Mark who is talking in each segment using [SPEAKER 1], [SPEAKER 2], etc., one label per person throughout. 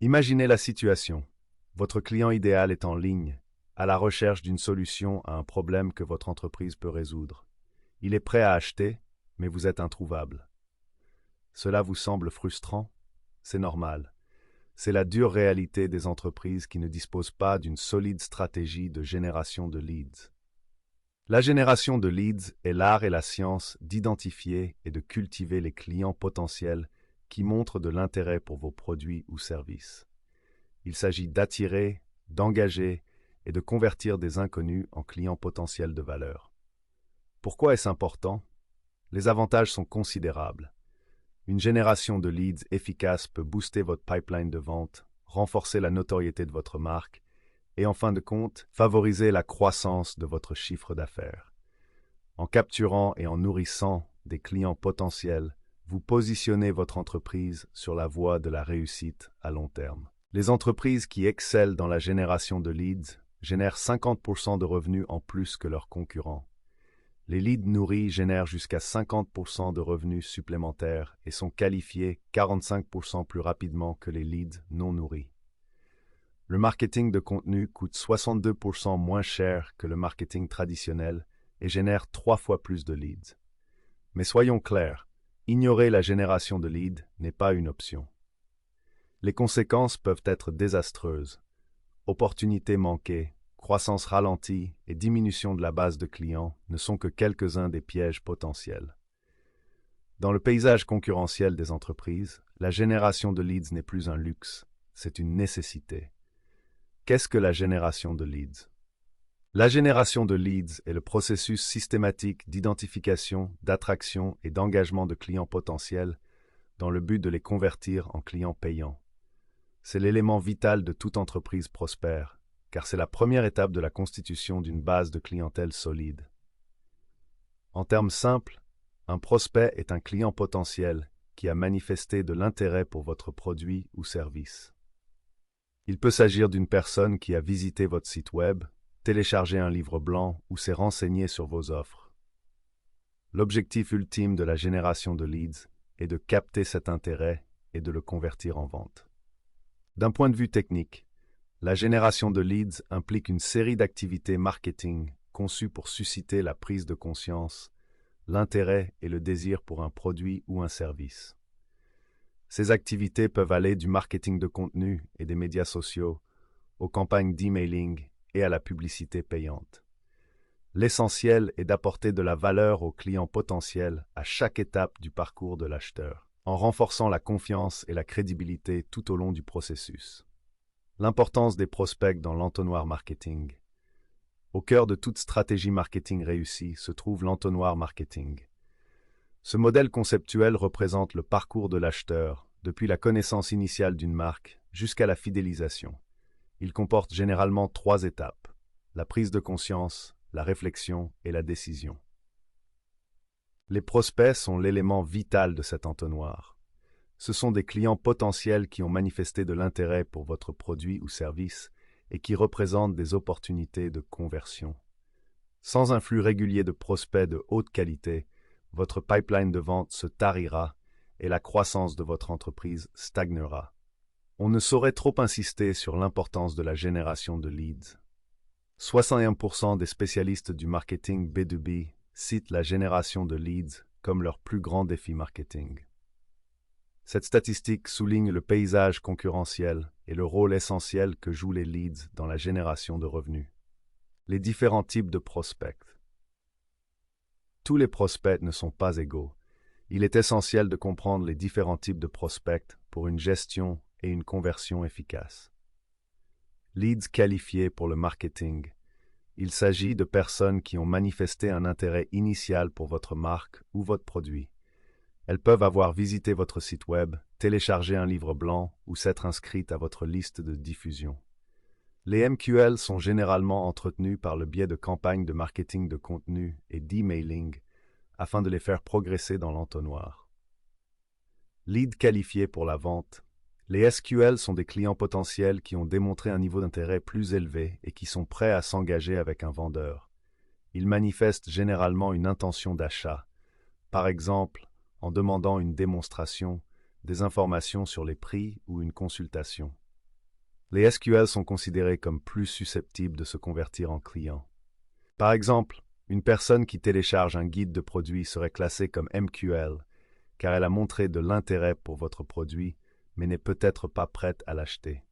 [SPEAKER 1] Imaginez la situation. Votre client idéal est en ligne, à la recherche d'une solution à un problème que votre entreprise peut résoudre. Il est prêt à acheter, mais vous êtes introuvable. Cela vous semble frustrant? C'est normal. C'est la dure réalité des entreprises qui ne disposent pas d'une solide stratégie de génération de leads. La génération de leads est l'art et la science d'identifier et de cultiver les clients potentiels qui montrent de l'intérêt pour vos produits ou services. Il s'agit d'attirer, d'engager et de convertir des inconnus en clients potentiels de valeur. Pourquoi est-ce important? Les avantages sont considérables. Une génération de leads efficace peut booster votre pipeline de vente, renforcer la notoriété de votre marque et en fin de compte, favoriser la croissance de votre chiffre d'affaires. En capturant et en nourrissant des clients potentiels, vous positionnez votre entreprise sur la voie de la réussite à long terme. Les entreprises qui excellent dans la génération de leads génèrent 50% de revenus en plus que leurs concurrents. Les leads nourris génèrent jusqu'à 50% de revenus supplémentaires et sont qualifiés 45% plus rapidement que les leads non nourris. Le marketing de contenu coûte 62% moins cher que le marketing traditionnel et génère 3 fois plus de leads. Mais soyons clairs, ignorer la génération de leads n'est pas une option. Les conséquences peuvent être désastreuses. Opportunités manquées, croissance ralentie et diminution de la base de clients ne sont que quelques-uns des pièges potentiels. Dans le paysage concurrentiel des entreprises, la génération de leads n'est plus un luxe, c'est une nécessité. Qu'est-ce que la génération de leads? La génération de leads est le processus systématique d'identification, d'attraction et d'engagement de clients potentiels dans le but de les convertir en clients payants. C'est l'élément vital de toute entreprise prospère, car c'est la première étape de la constitution d'une base de clientèle solide. En termes simples, un prospect est un client potentiel qui a manifesté de l'intérêt pour votre produit ou service. Il peut s'agir d'une personne qui a visité votre site web, téléchargé un livre blanc ou s'est renseigné sur vos offres. L'objectif ultime de la génération de leads est de capter cet intérêt et de le convertir en vente. D'un point de vue technique, la génération de leads implique une série d'activités marketing conçues pour susciter la prise de conscience, l'intérêt et le désir pour un produit ou un service. Ces activités peuvent aller du marketing de contenu et des médias sociaux aux campagnes d'emailing et à la publicité payante. L'essentiel est d'apporter de la valeur aux clients potentiels à chaque étape du parcours de l'acheteur, en renforçant la confiance et la crédibilité tout au long du processus. L'importance des prospects dans l'entonnoir marketing. Au cœur de toute stratégie marketing réussie se trouve l'entonnoir marketing. Ce modèle conceptuel représente le parcours de l'acheteur, depuis la connaissance initiale d'une marque jusqu'à la fidélisation. Il comporte généralement 3 étapes: la prise de conscience, la réflexion et la décision. Les prospects sont l'élément vital de cet entonnoir. Ce sont des clients potentiels qui ont manifesté de l'intérêt pour votre produit ou service et qui représentent des opportunités de conversion. Sans un flux régulier de prospects de haute qualité, votre pipeline de vente se tarira et la croissance de votre entreprise stagnera. On ne saurait trop insister sur l'importance de la génération de leads. 61% des spécialistes du marketing B2B citent la génération de leads comme leur plus grand défi marketing. Cette statistique souligne le paysage concurrentiel et le rôle essentiel que jouent les leads dans la génération de revenus. Les différents types de prospects. Tous les prospects ne sont pas égaux. Il est essentiel de comprendre les différents types de prospects pour une gestion et une conversion efficace. Leads qualifiés pour le marketing. Il s'agit de personnes qui ont manifesté un intérêt initial pour votre marque ou votre produit. Elles peuvent avoir visité votre site web, téléchargé un livre blanc ou s'être inscrites à votre liste de diffusion. Les MQL sont généralement entretenus par le biais de campagnes de marketing de contenu et d'emailing afin de les faire progresser dans l'entonnoir. Leads qualifiés pour la vente. Les SQL sont des clients potentiels qui ont démontré un niveau d'intérêt plus élevé et qui sont prêts à s'engager avec un vendeur. Ils manifestent généralement une intention d'achat, par exemple en demandant une démonstration, des informations sur les prix ou une consultation. Les SQL sont considérés comme plus susceptibles de se convertir en clients. Par exemple, une personne qui télécharge un guide de produit serait classée comme MQL, car elle a montré de l'intérêt pour votre produit, mais n'est peut-être pas prête à l'acheter.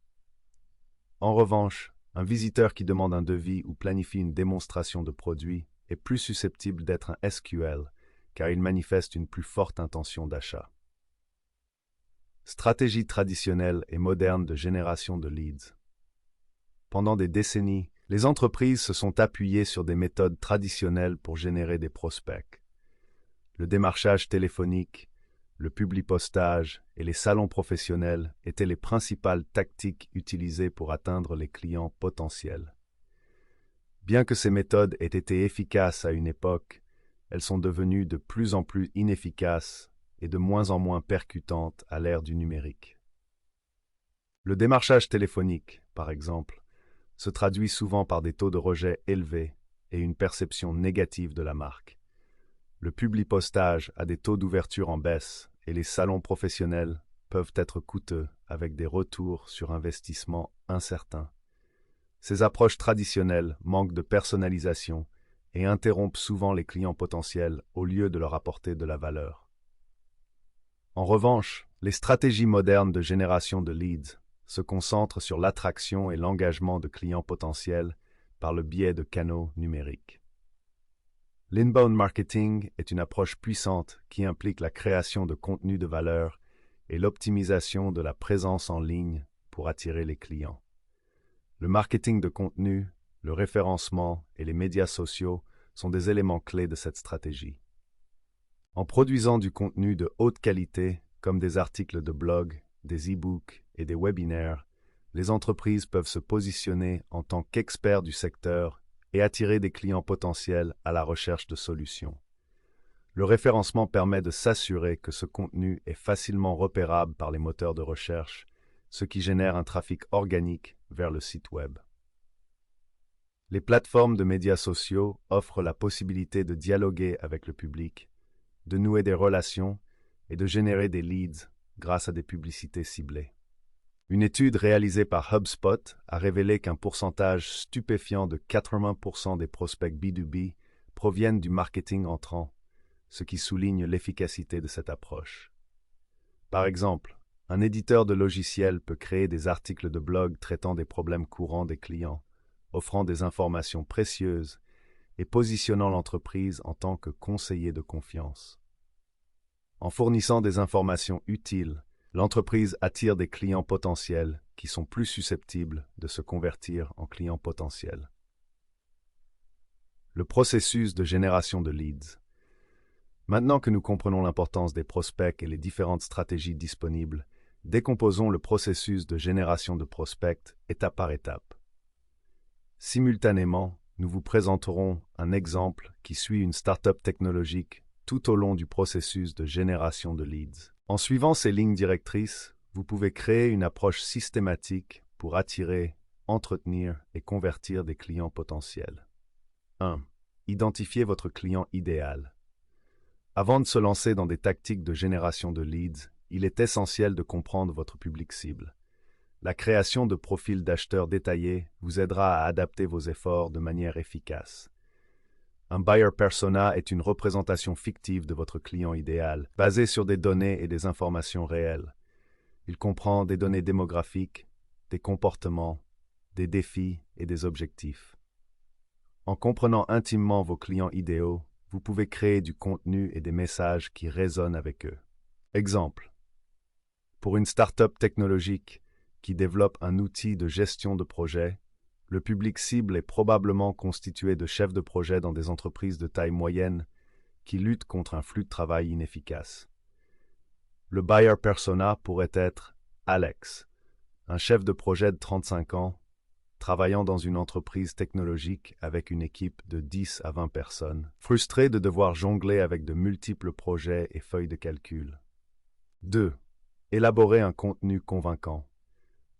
[SPEAKER 1] En revanche, un visiteur qui demande un devis ou planifie une démonstration de produit est plus susceptible d'être un SQL, car il manifeste une plus forte intention d'achat. Stratégie traditionnelle et moderne de génération de leads. Pendant des décennies, les entreprises se sont appuyées sur des méthodes traditionnelles pour générer des prospects. Le démarchage téléphonique, le publipostage et les salons professionnels étaient les principales tactiques utilisées pour atteindre les clients potentiels. Bien que ces méthodes aient été efficaces à une époque, elles sont devenues de plus en plus inefficaces et de moins en moins percutantes à l'ère du numérique. Le démarchage téléphonique, par exemple, se traduit souvent par des taux de rejet élevés et une perception négative de la marque. Le publipostage a des taux d'ouverture en baisse et les salons professionnels peuvent être coûteux avec des retours sur investissement incertains. Ces approches traditionnelles manquent de personnalisation et interrompent souvent les clients potentiels au lieu de leur apporter de la valeur. En revanche, les stratégies modernes de génération de leads se concentrent sur l'attraction et l'engagement de clients potentiels par le biais de canaux numériques. L'inbound marketing est une approche puissante qui implique la création de contenus de valeur et l'optimisation de la présence en ligne pour attirer les clients. Le marketing de contenu, le référencement et les médias sociaux sont des éléments clés de cette stratégie. En produisant du contenu de haute qualité, comme des articles de blog, des e-books et des webinaires, les entreprises peuvent se positionner en tant qu'experts du secteur et attirer des clients potentiels à la recherche de solutions. Le référencement permet de s'assurer que ce contenu est facilement repérable par les moteurs de recherche, ce qui génère un trafic organique vers le site web. Les plateformes de médias sociaux offrent la possibilité de dialoguer avec le public, de nouer des relations et de générer des leads grâce à des publicités ciblées. Une étude réalisée par HubSpot a révélé qu'un pourcentage stupéfiant de 80% des prospects B2B proviennent du marketing entrant, ce qui souligne l'efficacité de cette approche. Par exemple, un éditeur de logiciels peut créer des articles de blog traitant des problèmes courants des clients, offrant des informations précieuses et positionnant l'entreprise en tant que conseiller de confiance. En fournissant des informations utiles, l'entreprise attire des clients potentiels qui sont plus susceptibles de se convertir en clients potentiels. Le processus de génération de leads. Maintenant que nous comprenons l'importance des prospects et les différentes stratégies disponibles, décomposons le processus de génération de prospects étape par étape. Simultanément, nous vous présenterons un exemple qui suit une start-up technologique tout au long du processus de génération de leads. En suivant ces lignes directrices, vous pouvez créer une approche systématique pour attirer, entretenir et convertir des clients potentiels. 1. Identifiez votre client idéal. Avant de se lancer dans des tactiques de génération de leads, il est essentiel de comprendre votre public cible. La création de profils d'acheteurs détaillés vous aidera à adapter vos efforts de manière efficace. Un buyer persona est une représentation fictive de votre client idéal, basée sur des données et des informations réelles. Il comprend des données démographiques, des comportements, des défis et des objectifs. En comprenant intimement vos clients idéaux, vous pouvez créer du contenu et des messages qui résonnent avec eux. Exemple. Pour une start-up technologique qui développe un outil de gestion de projet, le public cible est probablement constitué de chefs de projet dans des entreprises de taille moyenne qui luttent contre un flux de travail inefficace. Le buyer persona pourrait être Alex, un chef de projet de 35 ans, travaillant dans une entreprise technologique avec une équipe de 10 à 20 personnes, frustré de devoir jongler avec de multiples projets et feuilles de calcul. 2. Élaborer un contenu convaincant.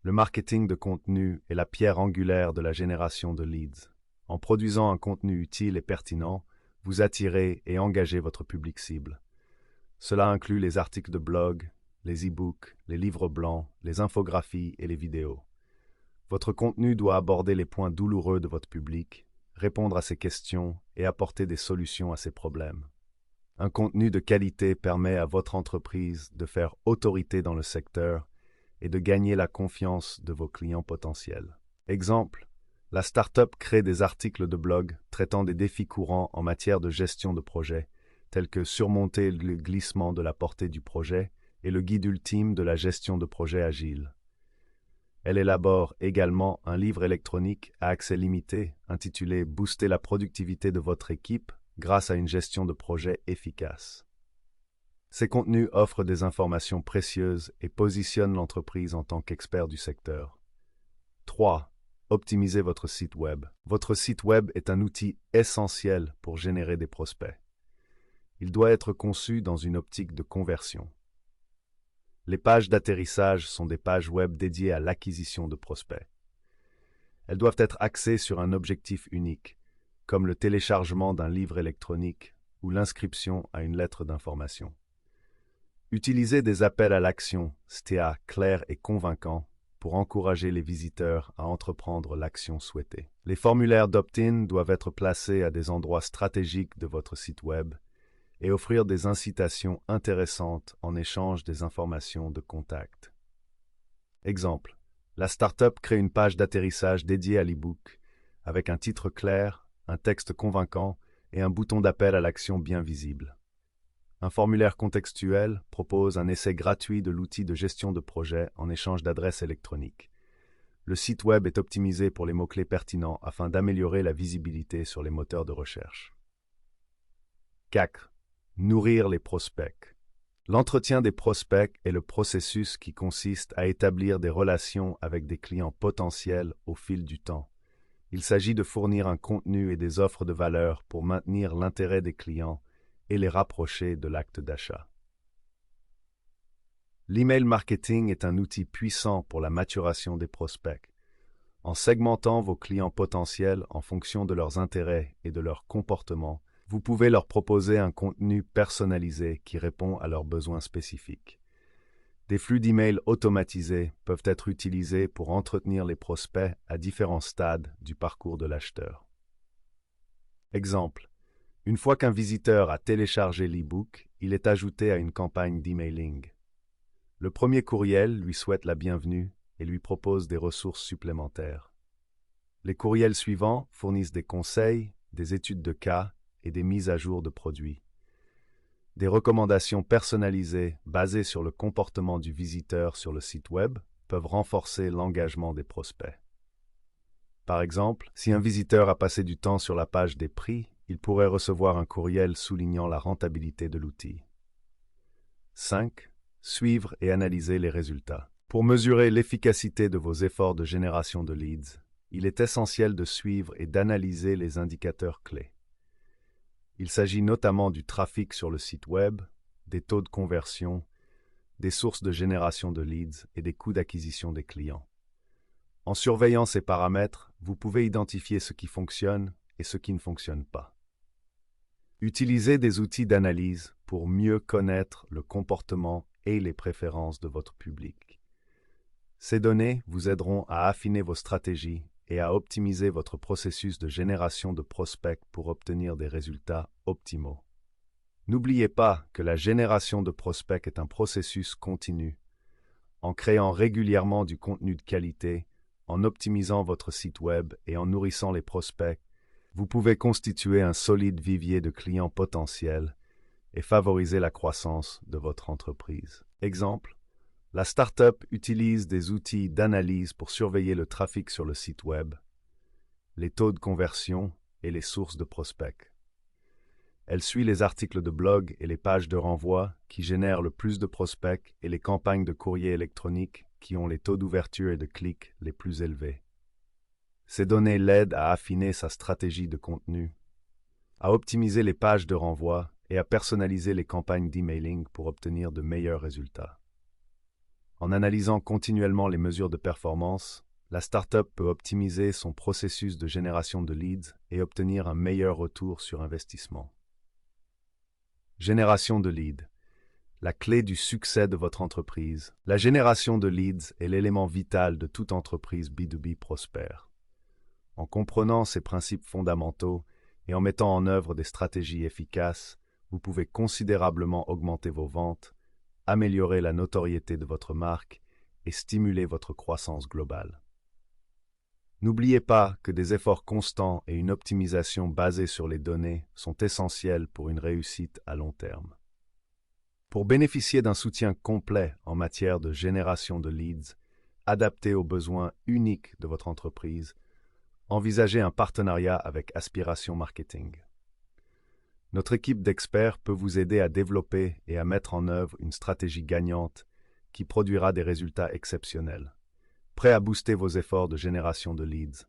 [SPEAKER 1] Le marketing de contenu est la pierre angulaire de la génération de leads. En produisant un contenu utile et pertinent, vous attirez et engagez votre public cible. Cela inclut les articles de blog, les e-books, les livres blancs, les infographies et les vidéos. Votre contenu doit aborder les points douloureux de votre public, répondre à ses questions et apporter des solutions à ses problèmes. Un contenu de qualité permet à votre entreprise de faire autorité dans le secteur et de gagner la confiance de vos clients potentiels. Exemple, la start-up crée des articles de blog traitant des défis courants en matière de gestion de projet, tels que surmonter le glissement de la portée du projet et le guide ultime de la gestion de projet agile. Elle élabore également un livre électronique à accès limité intitulé « Booster la productivité de votre équipe grâce à une gestion de projet efficace ». Ces contenus offrent des informations précieuses et positionnent l'entreprise en tant qu'expert du secteur. 3. Optimisez votre site web. Votre site web est un outil essentiel pour générer des prospects. Il doit être conçu dans une optique de conversion. Les pages d'atterrissage sont des pages web dédiées à l'acquisition de prospects. Elles doivent être axées sur un objectif unique, comme le téléchargement d'un livre électronique ou l'inscription à une lettre d'information. Utilisez des appels à l'action, STA, clairs et convaincants, pour encourager les visiteurs à entreprendre l'action souhaitée. Les formulaires d'opt-in doivent être placés à des endroits stratégiques de votre site web et offrir des incitations intéressantes en échange des informations de contact. Exemple, la start-up crée une page d'atterrissage dédiée à l'e-book avec un titre clair, un texte convaincant et un bouton d'appel à l'action bien visible. Un formulaire contextuel propose un essai gratuit de l'outil de gestion de projet en échange d'adresses électroniques. Le site web est optimisé pour les mots-clés pertinents afin d'améliorer la visibilité sur les moteurs de recherche. 4. Nourrir les prospects. L'entretien des prospects est le processus qui consiste à établir des relations avec des clients potentiels au fil du temps. Il s'agit de fournir un contenu et des offres de valeur pour maintenir l'intérêt des clients et les rapprocher de l'acte d'achat. L'email marketing est un outil puissant pour la maturation des prospects. En segmentant vos clients potentiels en fonction de leurs intérêts et de leur comportement, vous pouvez leur proposer un contenu personnalisé qui répond à leurs besoins spécifiques. Des flux d'emails automatisés peuvent être utilisés pour entretenir les prospects à différents stades du parcours de l'acheteur. Exemple, une fois qu'un visiteur a téléchargé l'e-book, il est ajouté à une campagne d'emailing. Le premier courriel lui souhaite la bienvenue et lui propose des ressources supplémentaires. Les courriels suivants fournissent des conseils, des études de cas et des mises à jour de produits. Des recommandations personnalisées basées sur le comportement du visiteur sur le site web peuvent renforcer l'engagement des prospects. Par exemple, si un visiteur a passé du temps sur la page des prix, il pourrait recevoir un courriel soulignant la rentabilité de l'outil. 5. Suivre et analyser les résultats. Pour mesurer l'efficacité de vos efforts de génération de leads, il est essentiel de suivre et d'analyser les indicateurs clés. Il s'agit notamment du trafic sur le site web, des taux de conversion, des sources de génération de leads et des coûts d'acquisition des clients. En surveillant ces paramètres, vous pouvez identifier ce qui fonctionne et ce qui ne fonctionne pas. Utilisez des outils d'analyse pour mieux connaître le comportement et les préférences de votre public. Ces données vous aideront à affiner vos stratégies et à optimiser votre processus de génération de prospects pour obtenir des résultats optimaux. N'oubliez pas que la génération de prospects est un processus continu. En créant régulièrement du contenu de qualité, en optimisant votre site web et en nourrissant les prospects, vous pouvez constituer un solide vivier de clients potentiels et favoriser la croissance de votre entreprise. Exemple, la start-up utilise des outils d'analyse pour surveiller le trafic sur le site web, les taux de conversion et les sources de prospects. Elle suit les articles de blog et les pages de renvoi qui génèrent le plus de prospects et les campagnes de courrier électronique qui ont les taux d'ouverture et de clics les plus élevés. Ces données l'aident à affiner sa stratégie de contenu, à optimiser les pages de renvoi et à personnaliser les campagnes d'emailing pour obtenir de meilleurs résultats. En analysant continuellement les mesures de performance, la start-up peut optimiser son processus de génération de leads et obtenir un meilleur retour sur investissement. Génération de leads. la clé du succès de votre entreprise. La génération de leads est l'élément vital de toute entreprise B2B prospère. En comprenant ces principes fondamentaux et en mettant en œuvre des stratégies efficaces, vous pouvez considérablement augmenter vos ventes, améliorer la notoriété de votre marque et stimuler votre croissance globale. N'oubliez pas que des efforts constants et une optimisation basée sur les données sont essentiels pour une réussite à long terme. Pour bénéficier d'un soutien complet en matière de génération de leads, adapté aux besoins uniques de votre entreprise, envisagez un partenariat avec Aspiration Marketing. Notre équipe d'experts peut vous aider à développer et à mettre en œuvre une stratégie gagnante qui produira des résultats exceptionnels, prêt à booster vos efforts de génération de leads.